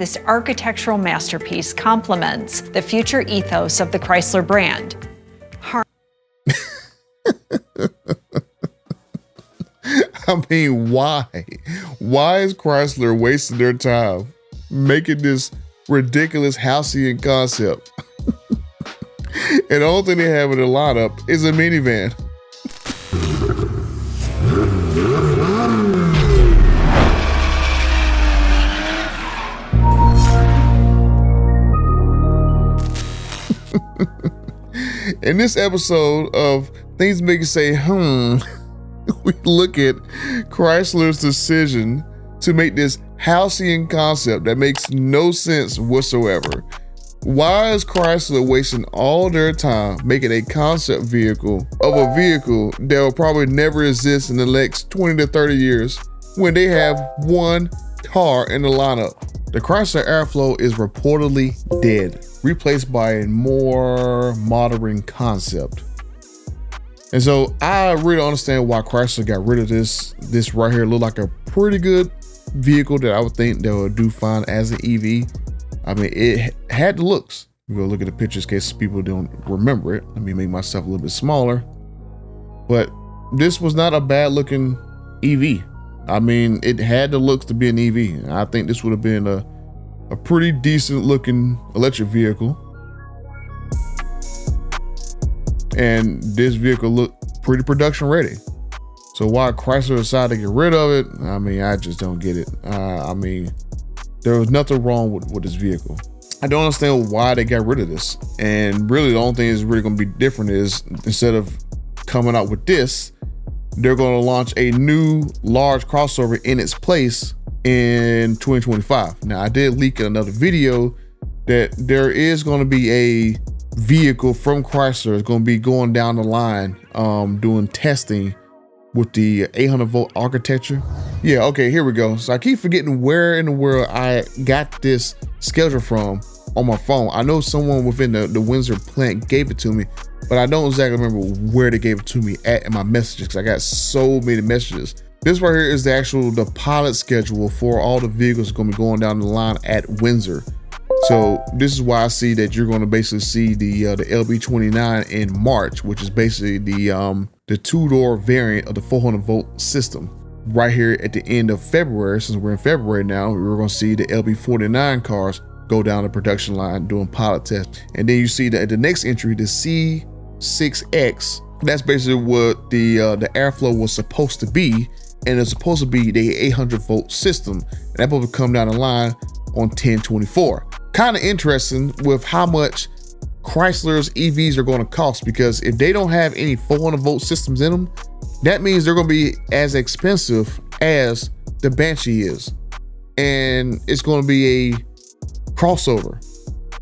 this architectural masterpiece complements the future ethos of the Chrysler brand. I mean, why? Why is Chrysler wasting their time making this ridiculous Halcyon concept? And the only thing they have in the lineup is a minivan. In this episode of Things Make You Say, we look at Chrysler's decision to make this Halcyon concept that makes no sense whatsoever. Why is Chrysler wasting all their time making a concept vehicle of a vehicle that will probably never exist in the next 20 to 30 years when they have one car in the lineup? The Chrysler Airflow is reportedly dead, replaced by a more modern concept. And so I really understand why Chrysler got rid of this. This right here looked like a pretty good vehicle that I would think they would do fine as an EV. I mean, it had the looks. We go look at the pictures in case people don't remember it. Let me make myself a little bit smaller. But this was not a bad looking EV. I mean, it had the looks to be an EV. I think this would have been a pretty decent looking electric vehicle. And this vehicle looked pretty production ready. So why Chrysler decided to get rid of it, I mean, I just don't get it. I mean, there was nothing wrong with this vehicle. I don't understand why they got rid of this. And really the only thing that's really gonna be different is instead of coming out with this, they're gonna launch a new large crossover in its place in 2025. Now I did leak in another video that there is gonna be a vehicle from Chrysler is going to be going down the line doing testing with the 800 volt architecture. Yeah, okay, here we go. So I keep forgetting where in the world I got this schedule from on my phone. I know someone within the Windsor plant gave it to me, but I don't exactly remember where they gave it to me at in my messages because I got so many messages. This right here is the pilot schedule for all the vehicles going to be going down the line at Windsor. So this is why I see that you're going to basically see the LB29 in March, which is basically the two-door variant of the 400 volt system. Right here at the end of February, since we're in February now, we're going to see the LB49 cars go down the production line doing pilot tests. And then you see that the next entry, the C6X, that's basically what the Airflow was supposed to be. And it's supposed to be the 800 volt system. And that will come down the line on 10/24. Kind of interesting with how much Chrysler's EVs are going to cost, because if they don't have any 400 volt systems in them, that means they're going to be as expensive as the Banshee is. And it's going to be a crossover.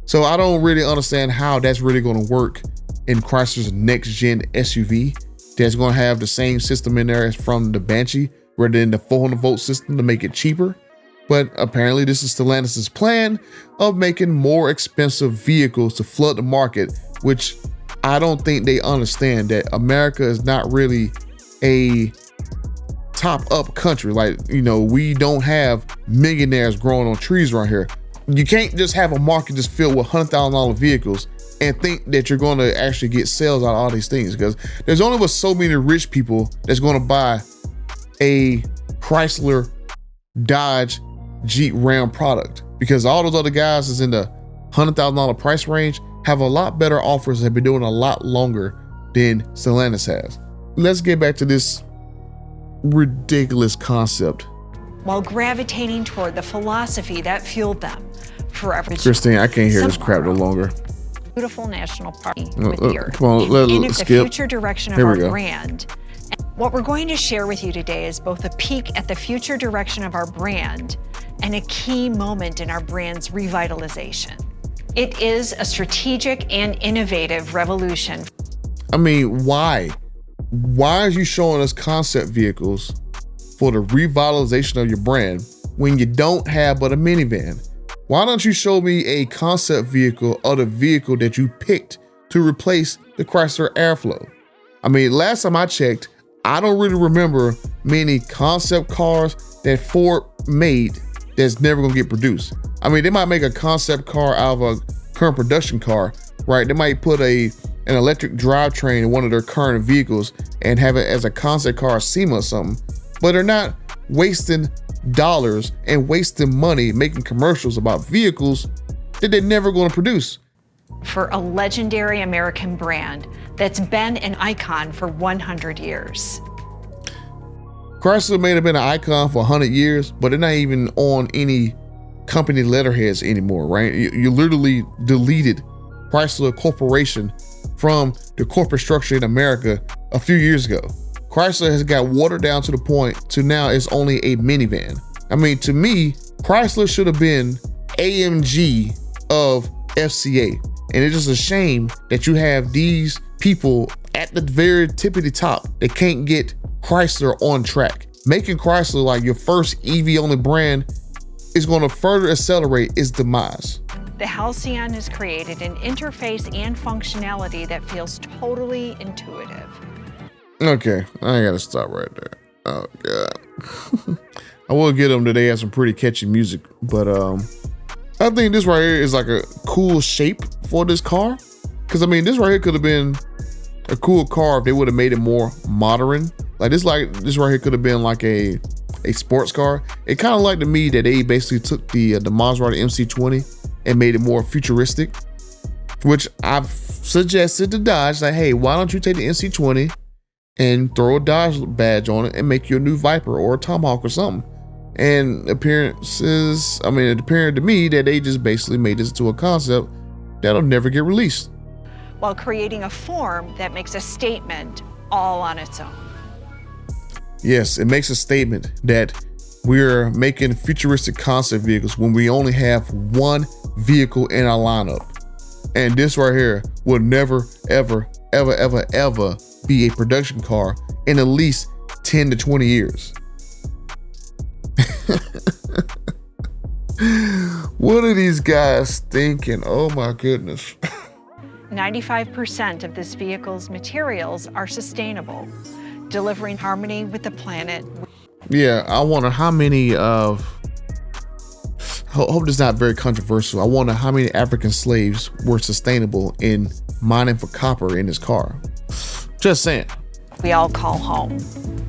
So I don't really understand how that's really going to work in Chrysler's next gen SUV that's going to have the same system in there as from the Banshee rather than the 400 volt system to make it cheaper. But apparently this is Stellantis' plan of making more expensive vehicles to flood the market, which I don't think they understand that America is not really a top up country. Like, you know, we don't have millionaires growing on trees around here. You can't just have a market just filled with $100,000 vehicles and think that you're going to actually get sales out of all these things, because there's only but so many rich people that's going to buy a Chrysler, Dodge, Jeep, Ram product, because all those other guys is in the $100,000 price range have a lot better offers, have been doing a lot longer than Stellantis has. Let's get back to this ridiculous concept. While gravitating toward the philosophy that fueled them forever. Christine, I can't hear this crap no longer. Beautiful national park with the earth. Come on, let's the skip. Future direction of our brand. What we're going to share with you today is both a peek at the future direction of our brand and a key moment in our brand's revitalization. It is a strategic and innovative revolution. I mean, why? Why are you showing us concept vehicles for the revitalization of your brand when you don't have but a minivan? Why don't you show me a concept vehicle or the vehicle that you picked to replace the Chrysler Airflow? I mean, last time I checked, I don't really remember many concept cars that Ford made that's never gonna get produced. I mean, they might make a concept car out of a current production car, right? They might put an electric drivetrain in one of their current vehicles and have it as a concept car, SEMA or something, but they're not wasting dollars and wasting money making commercials about vehicles that they're never going to produce. For a legendary American brand that's been an icon for 100 years. Chrysler may have been an icon for 100 years, but they're not even on any company letterheads anymore, right? You literally deleted Chrysler Corporation from the corporate structure in America a few years ago. Chrysler has got watered down to the point to now it's only a minivan. I mean, to me, Chrysler should have been AMG of FCA. And it's just a shame that you have these people at the very tippity top that can't get Chrysler on track. Making Chrysler like your first EV only brand is going to further accelerate its demise. The Halcyon has created an interface and functionality that feels totally intuitive. Okay, I gotta stop right there. Oh God. I will get them that they have some pretty catchy music, but I think this right here is like a cool shape for this car. Cause I mean, this right here could have been a cool car if they would have made it more modern. Like this right here could have been like a sports car. It kind of like to me that they basically took the Maserati MC20 and made it more futuristic, which I've suggested to Dodge, like, hey, why don't you take the MC20 and throw a Dodge badge on it and make you a new Viper or a Tomahawk or something? And appearances, I mean, it appeared to me that they just basically made this into a concept that'll never get released, while creating a form that makes a statement all on its own. Yes, it makes a statement that we're making futuristic concept vehicles when we only have one vehicle in our lineup. And this right here will never, ever, ever, ever, ever be a production car in at least 10 to 20 years. What are these guys thinking? Oh my goodness. 95% of this vehicle's materials are sustainable, delivering harmony with the planet. Yeah, I wonder how many of, hope this is not very controversial. I wonder how many African slaves were sustainable in mining for copper in this car. Just saying. We all call home.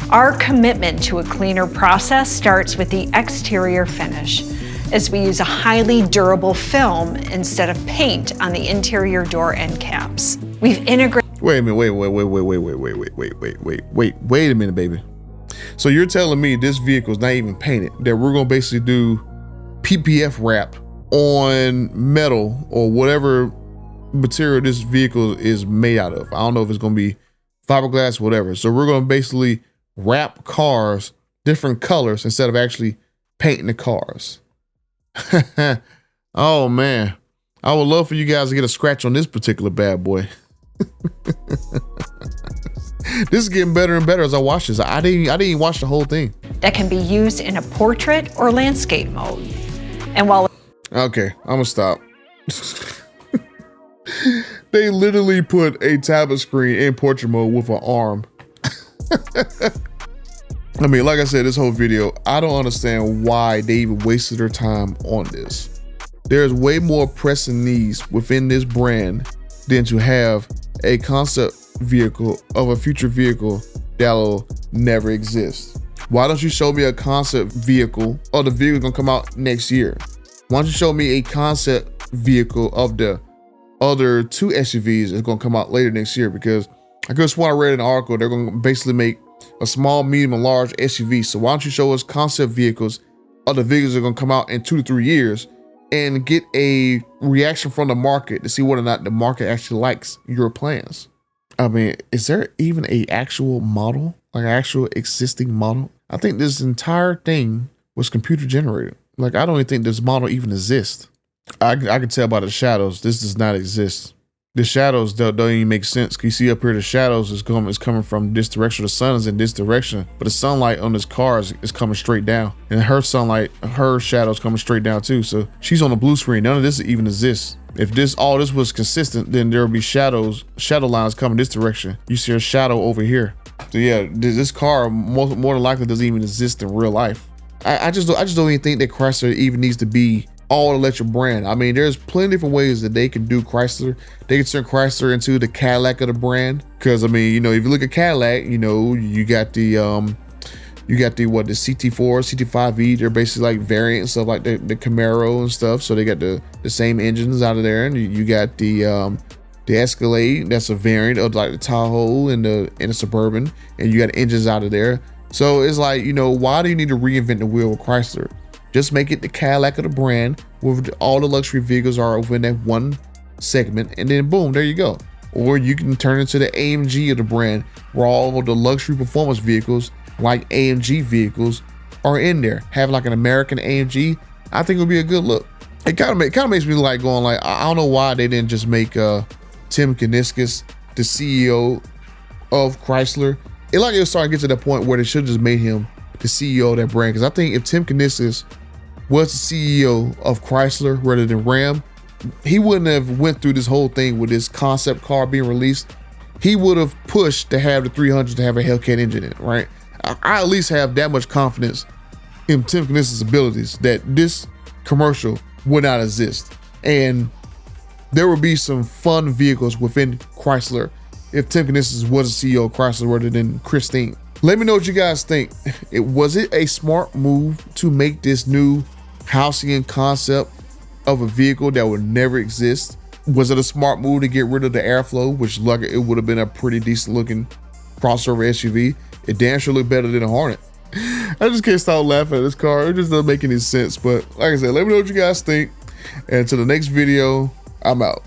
Our commitment to a cleaner process starts with the exterior finish, as we use a highly durable film instead of paint on the interior door end caps. We've integrated. Wait a minute, wait a minute, baby. So you're telling me this vehicle is not even painted, that we're gonna basically do PPF wrap on metal or whatever material this vehicle is made out of? I don't know if it's gonna be fiberglass, whatever. So we're gonna basically wrap cars different colors instead of actually painting the cars. Oh man, I would love for you guys to get a scratch on this particular bad boy. This is getting better and better as I watch this. I didn't even watch the whole thing. That can be used in a portrait or landscape mode. And while okay, I'm gonna stop. They literally put a tablet screen in portrait mode with an arm. I mean, like I said, this whole video, I don't understand why they even wasted their time on this. There's way more pressing needs within this brand than to have a concept vehicle of a future vehicle that'll never exist. Why don't you show me a concept vehicle or the vehicle gonna come out next year? Why don't you show me a concept vehicle of the other two SUVs that's gonna come out later next year? Because I could swear I read an article, they're gonna basically make a small, medium, and large SUV. So why don't you show us concept vehicles of the vehicles that are gonna come out in 2 to 3 years and get a reaction from the market to see whether or not the market actually likes your plans. I mean, is there even a actual model, like an actual existing model? I think this entire thing was computer generated. Like, I don't even think this model even exists. I can tell by the shadows, this does not exist. The shadows don't even make sense. Can you see up here, the shadows is coming from this direction. The sun is in this direction, but the sunlight on this car is coming straight down. And her sunlight, her shadow's coming straight down too. So she's on the blue screen. None of this even exists. If all this was consistent, then there would be shadow lines coming this direction. You see a shadow over here. So yeah, this car more than likely doesn't even exist in real life. I just don't even think that Chrysler even needs to be all electric brand. I mean, there's plenty of different ways that they can do Chrysler. They can turn Chrysler into the Cadillac of the brand. Because I mean, you know, if you look at Cadillac, you know, you got the CT4, CT5E. They're basically like variants of like the Camaro and stuff. So they got the same engines out of there, and you got the Escalade. That's a variant of like the Tahoe and the Suburban, and you got engines out of there. So it's like, you know, why do you need to reinvent the wheel with Chrysler? Just make it the Cadillac of the brand, where all the luxury vehicles are within that one segment, and then boom, there you go. Or you can turn into the AMG of the brand, where all of the luxury performance vehicles like AMG vehicles are in there. Have like an American AMG, I think it would be a good look. It kind of makes me like going like, I don't know why they didn't just make Tim Kuniskis the CEO of Chrysler. It was starting to get to that point where they should have just made him the CEO of that brand. Because I think if Tim Kuniskis was the CEO of Chrysler rather than Ram, he wouldn't have went through this whole thing with this concept car being released. He would have pushed to have the 300 to have a Hellcat engine in it, right? I at least have that much confidence in Tim Kuniskis' abilities that this commercial would not exist. And there would be some fun vehicles within Chrysler if Tim Kuniskis was the CEO of Chrysler rather than Christine. Let me know what you guys think. Was it a smart move to make this new Halcyon concept of a vehicle that would never exist? Was it a smart move to get rid of the Airflow, which like it would have been a pretty decent looking crossover SUV? It damn sure looked better than a Hornet. I just can't stop laughing at this car. It just doesn't make any sense. But like I said, let me know what you guys think. And until the next video, I'm out.